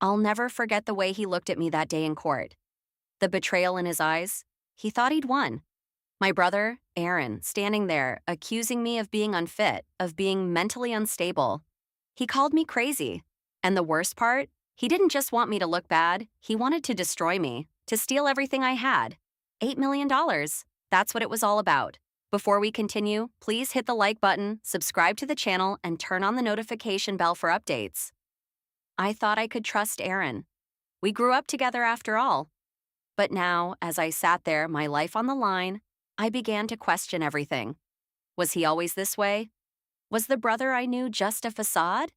I'll never forget the way he looked at me that day in court. The betrayal in his eyes. He thought he'd won. My brother, Aaron, standing there, accusing me of being unfit, of being mentally unstable. He called me crazy. And the worst part, he didn't just want me to look bad, he wanted to destroy me, to steal everything I had. $8 million. That's what it was all about. Before we continue, please hit the like button, subscribe to the channel, and turn on the notification bell for updates. I thought I could trust Aaron. We grew up together after all. But now, as I sat there, my life on the line, I began to question everything. Was he always this way? Was the brother I knew just a facade?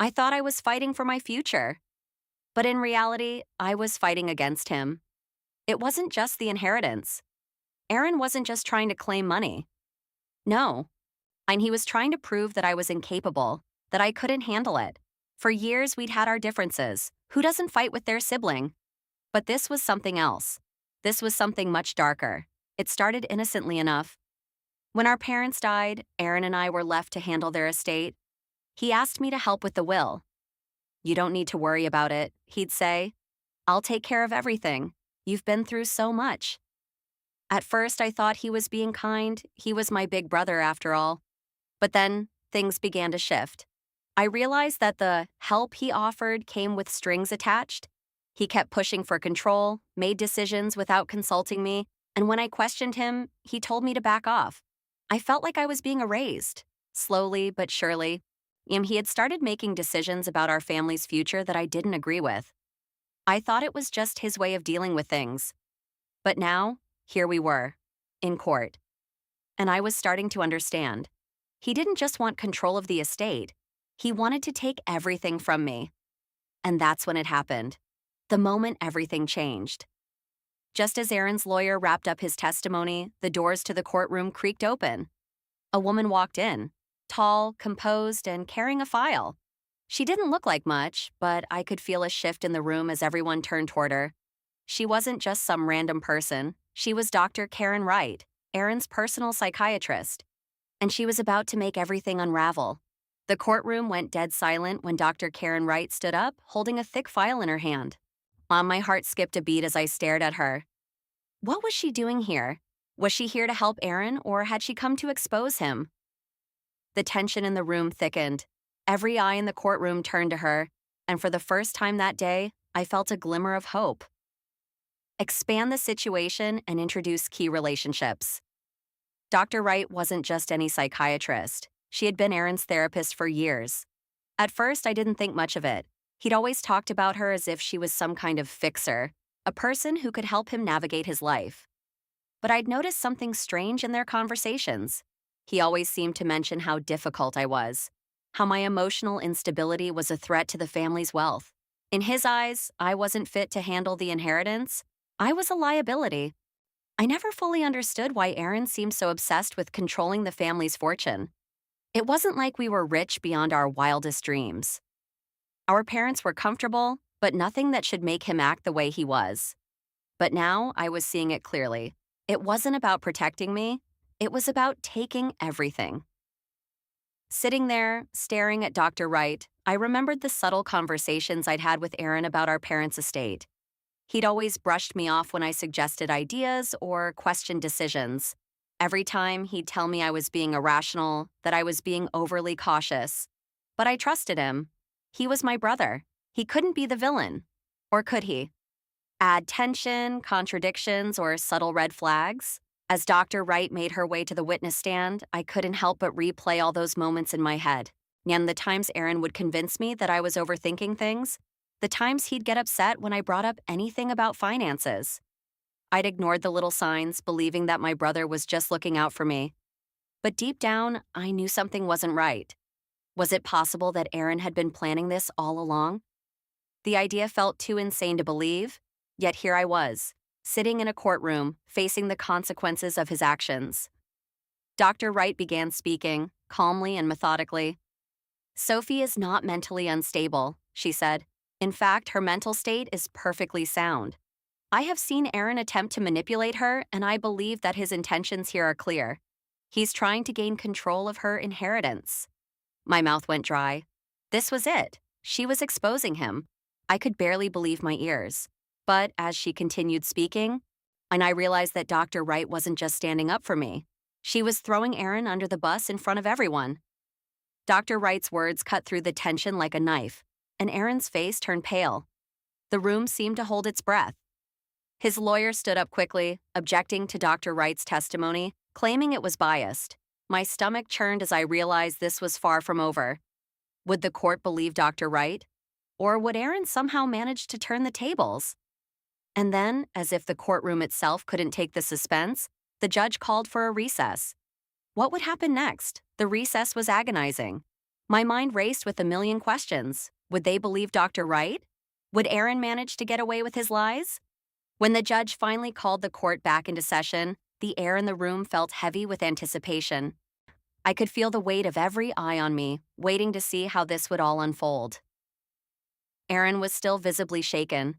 I thought I was fighting for my future. But in reality, I was fighting against him. It wasn't just the inheritance. Aaron wasn't just trying to claim money. No. And he was trying to prove that I was incapable, that I couldn't handle it. For years, we'd had our differences. Who doesn't fight with their sibling? But this was something else. This was something much darker. It started innocently enough. When our parents died, Aaron and I were left to handle their estate. He asked me to help with the will. "You don't need to worry about it," he'd say. "I'll take care of everything. You've been through so much." At first, I thought he was being kind. He was my big brother, after all. But then, things began to shift. I realized that the help he offered came with strings attached. He kept pushing for control, made decisions without consulting me, and when I questioned him, he told me to back off. I felt like I was being erased, slowly but surely. He had started making decisions about our family's future that I didn't agree with. I thought it was just his way of dealing with things. But now, here we were, in court. And I was starting to understand. He didn't just want control of the estate. He wanted to take everything from me. And that's when it happened. The moment everything changed. Just as Aaron's lawyer wrapped up his testimony, the doors to the courtroom creaked open. A woman walked in, tall, composed, and carrying a file. She didn't look like much, but I could feel a shift in the room as everyone turned toward her. She wasn't just some random person. She was Dr. Karen Wright, Aaron's personal psychiatrist. And she was about to make everything unravel. The courtroom went dead silent when Dr. Karen Wright stood up, holding a thick file in her hand. My heart skipped a beat as I stared at her. What was she doing here? Was she here to help Aaron, or had she come to expose him? The tension in the room thickened. Every eye in the courtroom turned to her, and for the first time that day, I felt a glimmer of hope. Expand the situation and introduce key relationships. Dr. Wright wasn't just any psychiatrist. She had been Aaron's therapist for years. At first, I didn't think much of it. He'd always talked about her as if she was some kind of fixer, a person who could help him navigate his life. But I'd noticed something strange in their conversations. He always seemed to mention how difficult I was, how my emotional instability was a threat to the family's wealth. In his eyes, I wasn't fit to handle the inheritance. I was a liability. I never fully understood why Aaron seemed so obsessed with controlling the family's fortune. It wasn't like we were rich beyond our wildest dreams. Our parents were comfortable, but nothing that should make him act the way he was. But now I was seeing it clearly. It wasn't about protecting me. It was about taking everything. Sitting there, staring at Dr. Wright, I remembered the subtle conversations I'd had with Aaron about our parents' estate. He'd always brushed me off when I suggested ideas or questioned decisions. Every time he'd tell me I was being irrational, that I was being overly cautious. But I trusted him. He was my brother. He couldn't be the villain. Or could he? Add tension, contradictions, or subtle red flags? As Dr. Wright made her way to the witness stand, I couldn't help but replay all those moments in my head. And the times Aaron would convince me that I was overthinking things, the times he'd get upset when I brought up anything about finances. I'd ignored the little signs, believing that my brother was just looking out for me. But deep down, I knew something wasn't right. Was it possible that Aaron had been planning this all along? The idea felt too insane to believe, yet here I was, sitting in a courtroom, facing the consequences of his actions. Dr. Wright began speaking, calmly and methodically. "Sophie is not mentally unstable," she said. "In fact, her mental state is perfectly sound. I have seen Aaron attempt to manipulate her, and I believe that his intentions here are clear. He's trying to gain control of her inheritance." My mouth went dry. This was it. She was exposing him. I could barely believe my ears. But as she continued speaking, and I realized that Dr. Wright wasn't just standing up for me, she was throwing Aaron under the bus in front of everyone. Dr. Wright's words cut through the tension like a knife, and Aaron's face turned pale. The room seemed to hold its breath. His lawyer stood up quickly, objecting to Dr. Wright's testimony, claiming it was biased. My stomach churned as I realized this was far from over. Would the court believe Dr. Wright? Or would Aaron somehow manage to turn the tables? And then, as if the courtroom itself couldn't take the suspense, the judge called for a recess. What would happen next? The recess was agonizing. My mind raced with a million questions. Would they believe Dr. Wright? Would Aaron manage to get away with his lies? When the judge finally called the court back into session, the air in the room felt heavy with anticipation. I could feel the weight of every eye on me, waiting to see how this would all unfold. Aaron was still visibly shaken.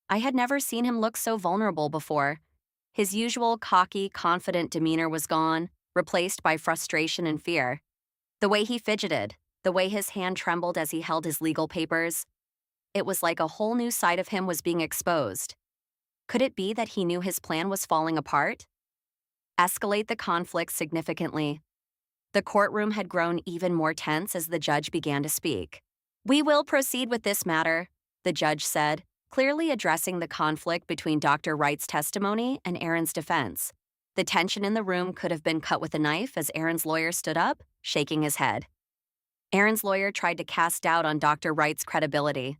I had never seen him look so vulnerable before. His usual cocky, confident demeanor was gone, replaced by frustration and fear. The way he fidgeted, the way his hand trembled as he held his legal papers, it was like a whole new side of him was being exposed. Could it be that he knew his plan was falling apart? Escalate the conflict significantly. The courtroom had grown even more tense as the judge began to speak. "We will proceed with this matter," the judge said, clearly addressing the conflict between Dr. Wright's testimony and Aaron's defense. The tension in the room could have been cut with a knife as Aaron's lawyer stood up, shaking his head. Aaron's lawyer tried to cast doubt on Dr. Wright's credibility.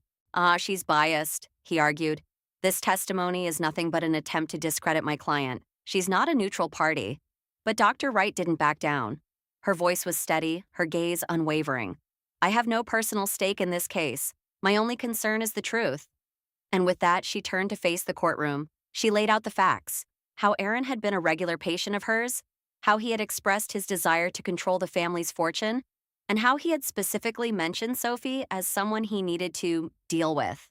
She's biased," he argued. "This testimony is nothing but an attempt to discredit my client. She's not a neutral party." But Dr. Wright didn't back down. Her voice was steady, her gaze unwavering. "I have no personal stake in this case. My only concern is the truth." And with that, she turned to face the courtroom. She laid out the facts. How Aaron had been a regular patient of hers, how he had expressed his desire to control the family's fortune, and how he had specifically mentioned Sophie as someone he needed to deal with.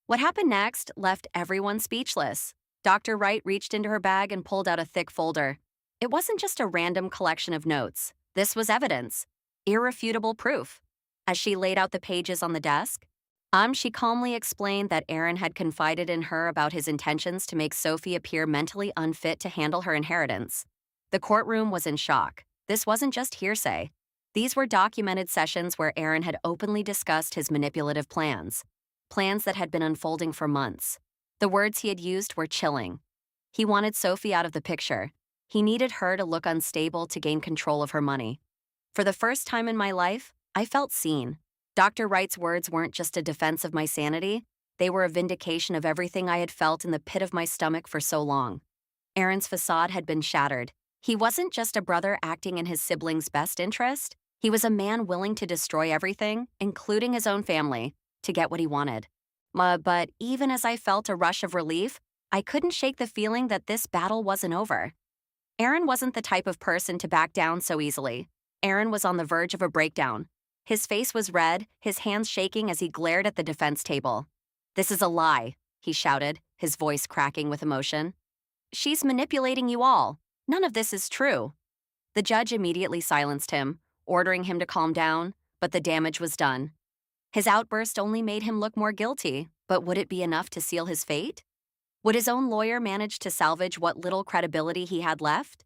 What happened next left everyone speechless. Dr. Wright reached into her bag and pulled out a thick folder. It wasn't just a random collection of notes. This was evidence. Irrefutable proof. As she laid out the pages on the desk, she calmly explained that Aaron had confided in her about his intentions to make Sophie appear mentally unfit to handle her inheritance. The courtroom was in shock. This wasn't just hearsay. These were documented sessions where Aaron had openly discussed his manipulative plans that had been unfolding for months. The words he had used were chilling. He wanted Sophie out of the picture. He needed her to look unstable to gain control of her money. For the first time in my life, I felt seen. Dr. Wright's words weren't just a defense of my sanity, they were a vindication of everything I had felt in the pit of my stomach for so long. Aaron's facade had been shattered. He wasn't just a brother acting in his sibling's best interest. He was a man willing to destroy everything, including his own family, to get what he wanted. But even as I felt a rush of relief, I couldn't shake the feeling that this battle wasn't over. Aaron wasn't the type of person to back down so easily. Aaron was on the verge of a breakdown. His face was red, his hands shaking as he glared at the defense table. "This is a lie," he shouted, his voice cracking with emotion. "She's manipulating you all. None of this is true." The judge immediately silenced him, ordering him to calm down, but the damage was done. His outburst only made him look more guilty, but would it be enough to seal his fate? Would his own lawyer manage to salvage what little credibility he had left?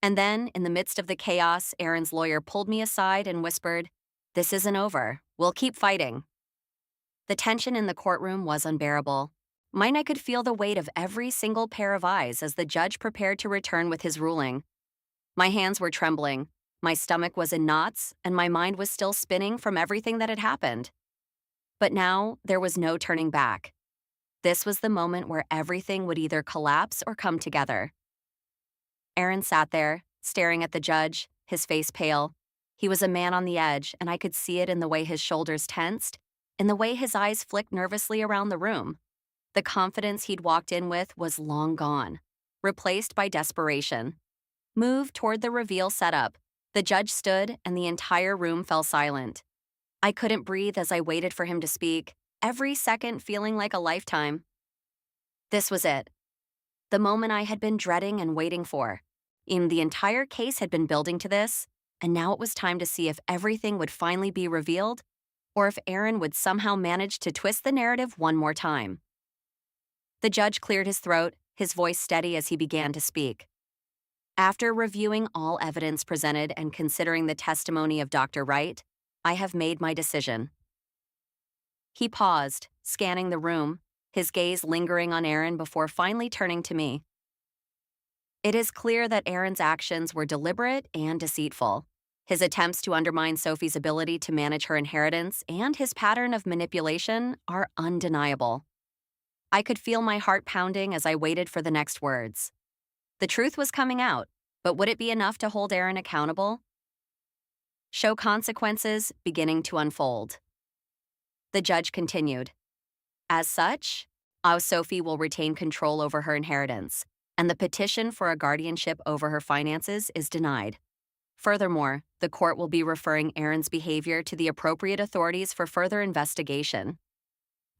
And then, in the midst of the chaos, Aaron's lawyer pulled me aside and whispered, "This isn't over. We'll keep fighting." The tension in the courtroom was unbearable. I could feel the weight of every single pair of eyes as the judge prepared to return with his ruling. My hands were trembling, my stomach was in knots, and my mind was still spinning from everything that had happened. But now, there was no turning back. This was the moment where everything would either collapse or come together. Aaron sat there, staring at the judge, his face pale. He was a man on the edge, and I could see it in the way his shoulders tensed, in the way his eyes flicked nervously around the room. The confidence he'd walked in with was long gone, replaced by desperation. Moved toward the reveal setup, the judge stood and the entire room fell silent. I couldn't breathe as I waited for him to speak, every second feeling like a lifetime. This was it. The moment I had been dreading and waiting for. The entire case had been building to this, and now it was time to see if everything would finally be revealed or if Aaron would somehow manage to twist the narrative one more time. The judge cleared his throat, his voice steady as he began to speak. After reviewing all evidence presented and considering the testimony of Dr. Wright, I have made my decision. He paused, scanning the room, his gaze lingering on Aaron before finally turning to me. It is clear that Aaron's actions were deliberate and deceitful. His attempts to undermine Sophie's ability to manage her inheritance and his pattern of manipulation are undeniable. I could feel my heart pounding as I waited for the next words. The truth was coming out, but would it be enough to hold Aaron accountable? Show consequences beginning to unfold. The judge continued. As such, Sophie will retain control over her inheritance, and the petition for a guardianship over her finances is denied. Furthermore, the court will be referring Aaron's behavior to the appropriate authorities for further investigation.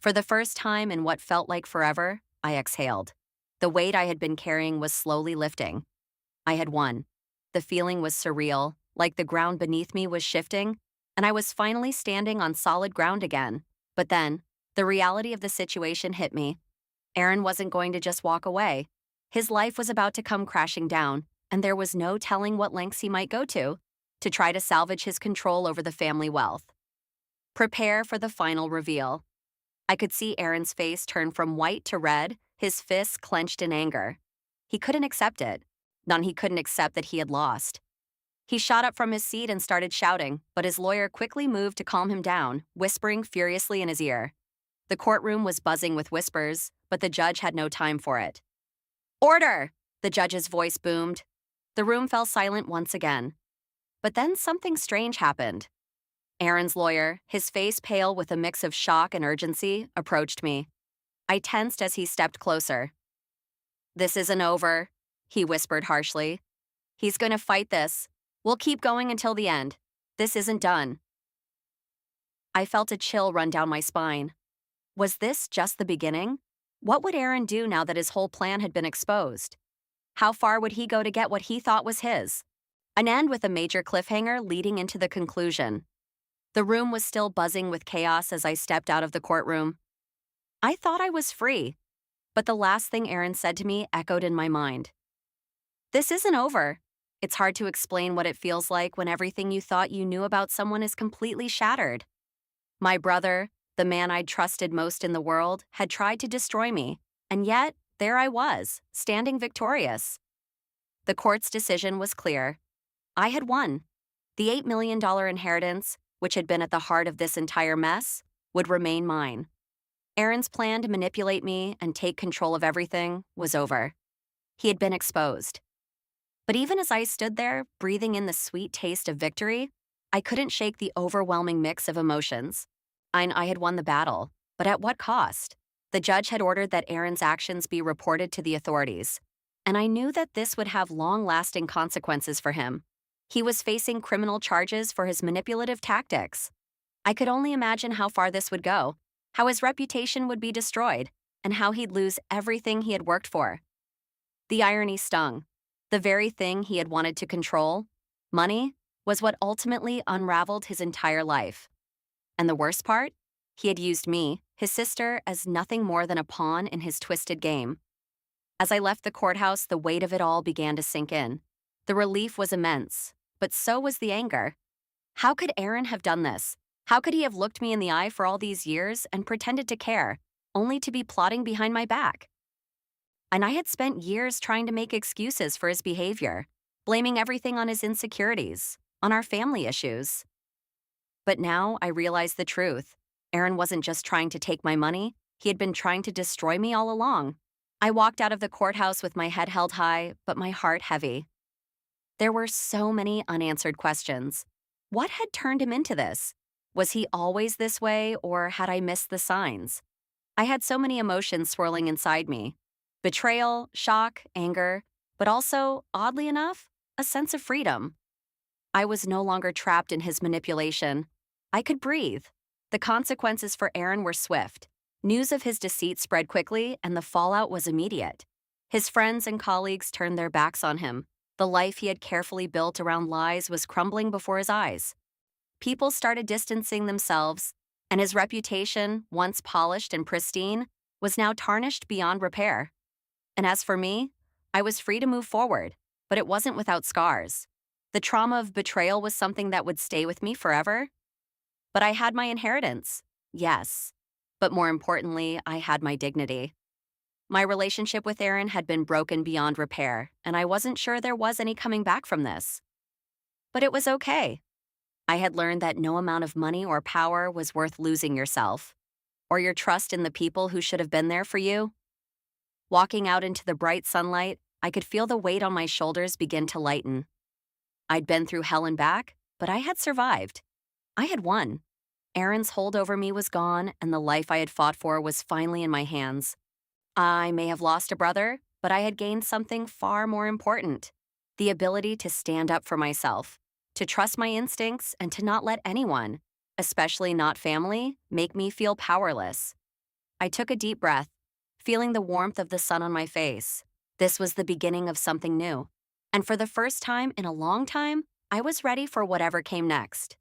For the first time in what felt like forever, I exhaled. The weight I had been carrying was slowly lifting. I had won. The feeling was surreal, like the ground beneath me was shifting, and I was finally standing on solid ground again. But then, the reality of the situation hit me. Aaron wasn't going to just walk away. His life was about to come crashing down, and there was no telling what lengths he might go to try to salvage his control over the family wealth. Prepare for the final reveal. I could see Aaron's face turn from white to red, his fists clenched in anger. He couldn't accept it. He couldn't accept that he had lost. He shot up from his seat and started shouting, but his lawyer quickly moved to calm him down, whispering furiously in his ear. The courtroom was buzzing with whispers, but the judge had no time for it. "Order!" the judge's voice boomed. The room fell silent once again. But then something strange happened. Aaron's lawyer, his face pale with a mix of shock and urgency, approached me. I tensed as he stepped closer. "This isn't over," he whispered harshly. "He's going to fight this. We'll keep going until the end. This isn't done." I felt a chill run down my spine. Was this just the beginning? What would Aaron do now that his whole plan had been exposed? How far would he go to get what he thought was his? An end with a major cliffhanger leading into the conclusion. The room was still buzzing with chaos as I stepped out of the courtroom. I thought I was free, but the last thing Aaron said to me echoed in my mind. "This isn't over." It's hard to explain what it feels like when everything you thought you knew about someone is completely shattered. My brother, the man I'd trusted most in the world, had tried to destroy me, and yet there I was, standing victorious. The court's decision was clear. I had won. The $8 million inheritance, which had been at the heart of this entire mess, would remain mine. Aaron's plan to manipulate me and take control of everything was over. He had been exposed. But even as I stood there, breathing in the sweet taste of victory, I couldn't shake the overwhelming mix of emotions. I had won the battle, but at what cost? The judge had ordered that Aaron's actions be reported to the authorities, and I knew that this would have long-lasting consequences for him. He was facing criminal charges for his manipulative tactics. I could only imagine how far this would go, how his reputation would be destroyed, and how he'd lose everything he had worked for. The irony stung. The very thing he had wanted to control, money, was what ultimately unraveled his entire life. And the worst part? He had used me, his sister, as nothing more than a pawn in his twisted game. As I left the courthouse, the weight of it all began to sink in. The relief was immense, but so was the anger. How could Aaron have done this? How could he have looked me in the eye for all these years and pretended to care, only to be plotting behind my back? And I had spent years trying to make excuses for his behavior, blaming everything on his insecurities, on our family issues. But now I realized the truth. Aaron wasn't just trying to take my money, he had been trying to destroy me all along. I walked out of the courthouse with my head held high, but my heart heavy. There were so many unanswered questions. What had turned him into this? Was he always this way, or had I missed the signs? I had so many emotions swirling inside me. Betrayal, shock, anger, but also, oddly enough, a sense of freedom. I was no longer trapped in his manipulation. I could breathe. The consequences for Aaron were swift. News of his deceit spread quickly, and the fallout was immediate. His friends and colleagues turned their backs on him. The life he had carefully built around lies was crumbling before his eyes. People started distancing themselves, And his reputation, once polished and pristine, was now tarnished beyond repair. And as for me, I was free to move forward, but it wasn't without scars. The trauma of betrayal was something that would stay with me forever. But I had my inheritance, yes. But more importantly, I had my dignity. My relationship with Aaron had been broken beyond repair, and I wasn't sure there was any coming back from this. But it was okay. I had learned that no amount of money or power was worth losing yourself, or your trust in the people who should have been there for you. Walking out into the bright sunlight, I could feel the weight on my shoulders begin to lighten. I'd been through hell and back, but I had survived. I had won. Aaron's hold over me was gone, and the life I had fought for was finally in my hands. I may have lost a brother, but I had gained something far more important: the ability to stand up for myself, to trust my instincts, and to not let anyone, especially not family, make me feel powerless. I took a deep breath, feeling the warmth of the sun on my face. This was the beginning of something new. And for the first time in a long time, I was ready for whatever came next.